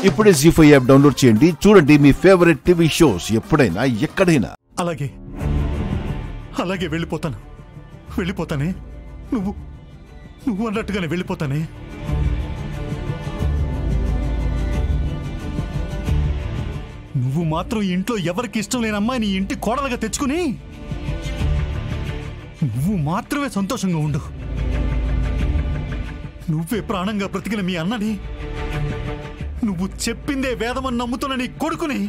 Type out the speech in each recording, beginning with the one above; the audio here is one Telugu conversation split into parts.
ఇప్పుడే జీ5 యాప్ డౌన్లోడ్ చేయండి. చూడండి మీ ఫేవరెట్ టీవీ షోస్ ఎప్పుడైనా ఎక్కడైనా. అలాగే అలాగే వెళ్ళిపోతానే. నువ్వు అన్నట్టుగానే వెళ్ళిపోతానే. నువ్వు మాత్రం ఇంట్లో ఎవరికి ఇష్టం లేని అమ్మాయిని ఇంటి కోడలుగా తెచ్చుకుని నువ్వు మాత్రమే సంతోషంగా ఉండు. నువ్వే ప్రాణంగా బ్రతికిన మీ అన్నని, నువ్వు చెప్పిందే వేదమని నమ్ముతున్న నీ కొడుకుని,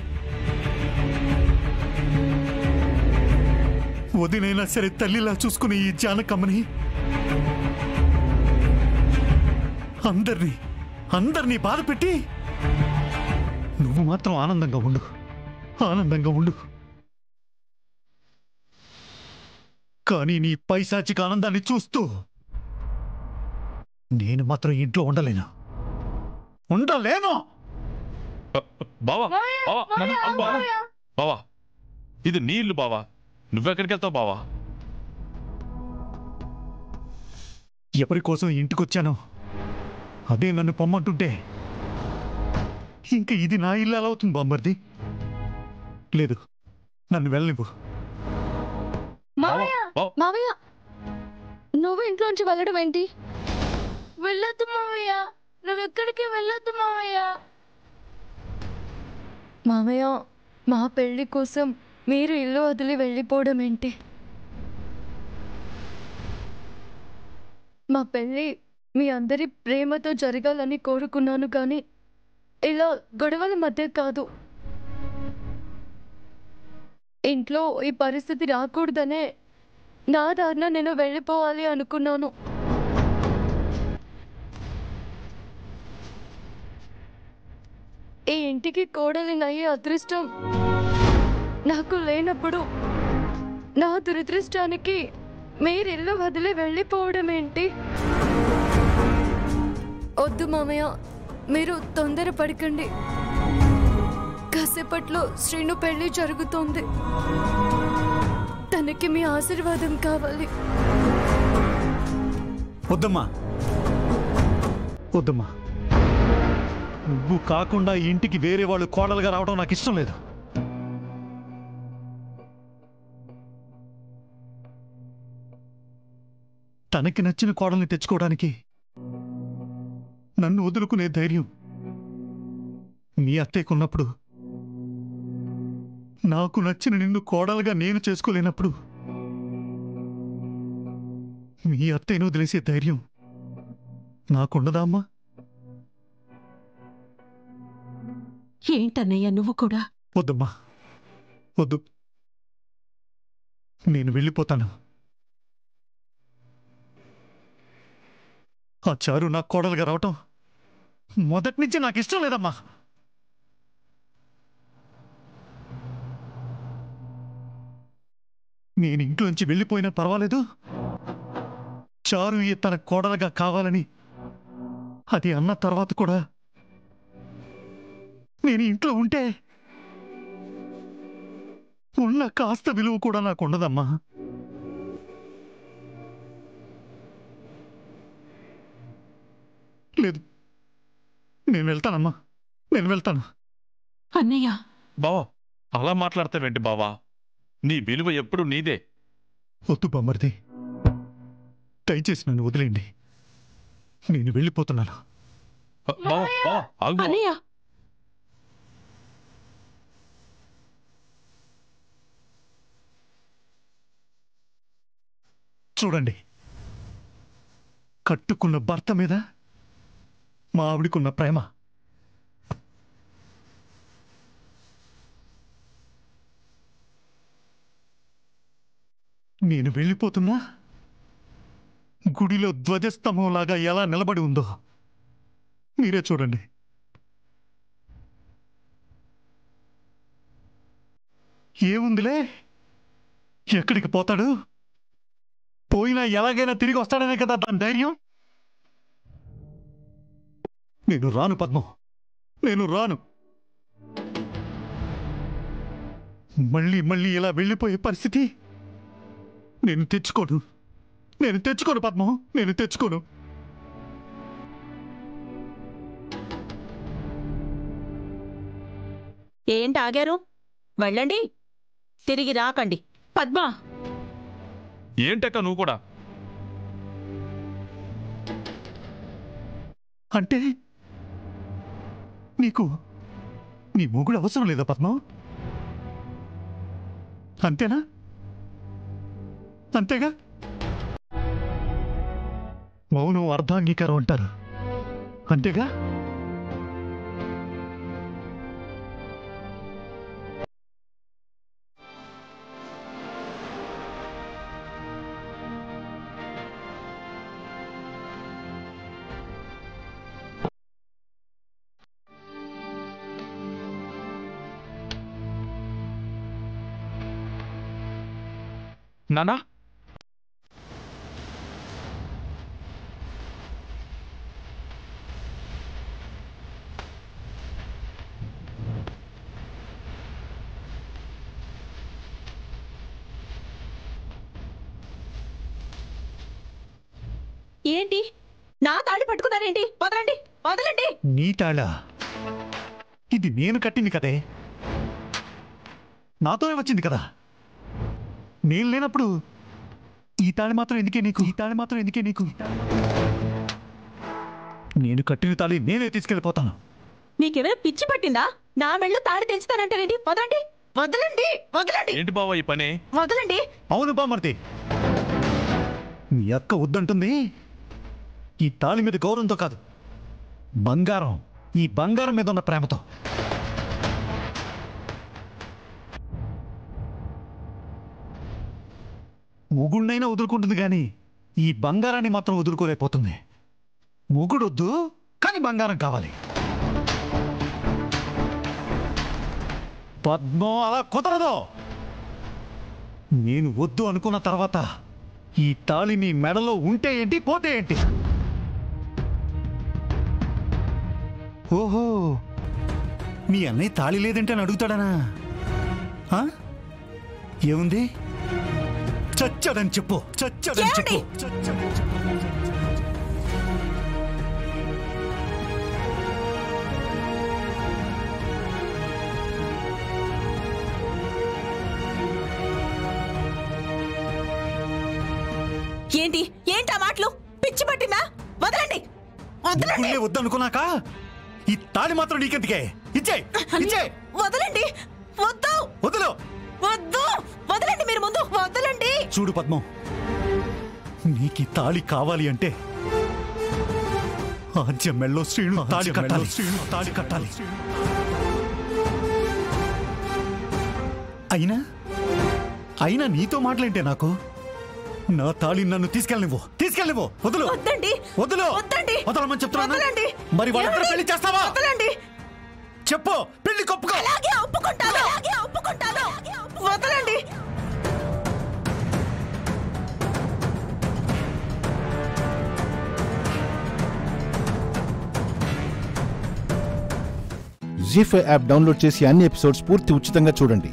వదినైనా సరే తల్లిలా చూసుకుని ఈ జానకమ్మని, అందరినీ బాధ పెట్టి నువ్వు మాత్రం ఆనందంగా ఉండు. కానీ నీ పైశాచిక ఆనందాన్ని చూస్తూ నేను మాత్రం ఇంట్లో ఉండలేను. బావా, ఇది నీ ఇల్లు బావా. నువ్వెక్కడికి వెళ్తావు బావా? ఎవరి కోసం ఇంటికొచ్చానో అదే నన్ను పొమ్మంటుంటే ఇంకా ఇది నా ఇల్లు ఎలా అవుతుంది బామ్మర్ది? లేదు, నన్ను వెళ్ళనివ్వు. మావయ్య, నువ్వు ఇంట్లోంచి వెళ్ళడం ఏంటి? వెళ్ళొద్దు మావయ్య, నువ్వెక్కడికి వెళ్ళొద్దు మావయ్య. మావయ్య, మా పెళ్లి కోసం మీరు ఇల్లు వదిలి వెళ్ళిపోవడం ఏంటి? మా పెళ్ళి మీ అందరి ప్రేమతో జరగాలని కోరుకున్నాను, కానీ ఇలా గొడవల మధ్య కాదు. ఇంట్లో ఈ పరిస్థితి రాకూడదనే నా దారిన నేను వెళ్ళిపోవాలి అనుకున్నాను. ఈ ఇంటికి కోడలినయ్యే అదృష్టం నాకు లేనప్పుడు నా దురదృష్టానికి మీరిల్లు వదిలి వెళ్ళిపోవడం ఏంటి? వద్దు మామయ్య, మీరు తొందరపడకండి. కాసేపట్లో శ్రీను పెళ్లి జరుగుతోంది. తనకి మీ ఆశీర్వాదం కావాలి. వద్దమ్మా, నువ్వు కాకుండా ఇంటికి వేరే వాళ్ళు కోడలుగా రావడం నాకు ఇష్టం లేదు. తనకి నచ్చిన కోడల్ని తెచ్చుకోవడానికి నన్ను వదులుకునే ధైర్యం మీ అత్తయ్యకున్నప్పుడు, నాకు నచ్చిన నిన్ను కోడలుగా నేను చేసుకోలేనప్పుడు మీ అత్తయ్యను వదిలేసే ధైర్యం నాకుండదా అమ్మా? ఏంటన్నయ్య నువ్వు కూడా? వద్దమ్మా, వద్దు. నేను వెళ్ళిపోతాను. ఆ చారు నాకు కోడలుగా రావటం మొదటి నుంచి నాకు ఇష్టం లేదమ్మా. నేను ఇంట్లోంచి వెళ్ళిపోయినా పర్వాలేదు, చారు తన కోడలుగా కావాలని అది అన్న తర్వాత కూడా నేను ఇంట్లో ఉంటే ఉన్న కాస్త విలువ కూడా నాకు ఉండదమ్మా. లేదు, నేను వెళ్తానమ్మా, నేను వెళ్తాను. అన్నయ్య, బావా అలా మాట్లాడతావేంటి బావా? నీ విలువ ఎప్పుడు నీదే. వద్దు బామ్మర్ది, దయచేసి నన్ను వదిలేండి. నేను వెళ్ళిపోతున్నాను. అన్నయ్య, చూడండి, కట్టుకున్న భర్త మీద మా ఆవిడికున్న ప్రేమ నేను వెళ్ళిపోతున్నా గుడిలో ధ్వజస్తంభంలాగా ఎలా నిలబడి ఉందో మీరే చూడండి. ఏముందిలే, ఎక్కడికి పోతాడు? పోయినా ఎలాగైనా తిరిగి వస్తాడనే కదా దాని ధైర్యం. నేను రాను పద్మం, నేను రాను. మళ్ళీ మళ్ళీ ఇలా వెళ్ళిపోయే పరిస్థితి నేను తెచ్చుకోను పద్మం, నేను తెచ్చుకోను. ఏంటి ఆగారు? వెళ్ళండి, తిరిగి రాకండి. పద్మా, ఏంటక్క నువ్వు కూడా? అంటే నీకు నీ మొగుడు అవసరం లేదా పద్మం? అంతేనా? అంతేగా? మౌనం అర్ధాంగీకారం అంటారు, అంతేగా? నానా, ఏంటి నా తాళి పట్టుకున్నారేంటి? వదలండి, వదలండి. నీ తాళా? ఇది నేను కట్టింది కదే, నాతోనే వచ్చింది కదా. నేను లేనప్పుడు ఈ తాళి మాత్రం ఎందుకే నీకు? ఈ తాళి మాత్రం ఎందుకే నీకు? నేను కట్టిన తాళి నేనే తీసుకెళ్ళిపోతాను. మీకేమైనా పిచ్చి పట్టిందా? నా మెళ్ళు తాళి తెంచుతానంటారేంటి? వదలండి, వదలండి, వదలండి, ఏంటి బావా ఈ పని? వదలండి. అవును బామర్తి, నీ అక్క వద్దంటుంది ఈ తాళి మీద గౌరవంతో కాదు, బంగారం, ఈ బంగారం మీద ఉన్న ప్రేమతో. మొగుడినైనా వదులుకుంటుంది కానీ ఈ బంగారాన్ని మాత్రం వదులుకోలేకపోతుంది. మొగుడొద్దు కానీ బంగారం కావాలి. పద్మం అలా కుదరదు. నేను వద్దు అనుకున్న తర్వాత ఈ తాళి నీ మెడలో ఉంటే ఏంటి, పోతే ఏంటి? ఓహో, మీ అన్నయ్య తాళి లేదంటే అని అడుగుతాడనా? ఆ? ఏముంది? చచ్చాడని చెప్పు, చచ్చాడని చెప్పు, చచ్చాడని చెప్పు. ఏంటి ఏంటా మాటలు? పిచ్చి పట్టిందా? వదలండి, వదలండి. వద్దనుకున్నాక ఈ తాళి మాత్రం నీకెందుకే? ఇచ్చే, ఇచ్చే. వదలండి, వద్దు, వదులు, వద్దు, వదలండి. మీరు ముందు వదలండి. చూడు పద్మం, నీకు తాళి కావాలి అంటే ఆద్య మెళ్ళో శ్రీను తాళి కట్టాలి, శ్రీను తాళి కట్టాలి. అయినా అయినా నీతో మాటలేంటే నాకు? నా తాళి నన్ను తీసుకెళ్ళనివ్వు, తీసుకెళ్ళనివ్వు. వదులు, వద్దండి, వదులు, వద్దండి, వదలమని చెప్తున్నాను. వదలండి. మరి వాళ్ళిద్దరూ పెళ్లి చేస్తావా? వదలండి. చెప్పు, పెళ్లి కొప్పుకో. అలాగే ఒప్పుకుంటాను, అలాగే ఒప్పుకుంటాను. వదలండి. జీ5 యాప్ డౌన్లోడ్ చేసి అన్ని ఎపిసోడ్స్ పూర్తి ఉచితంగా చూడండి.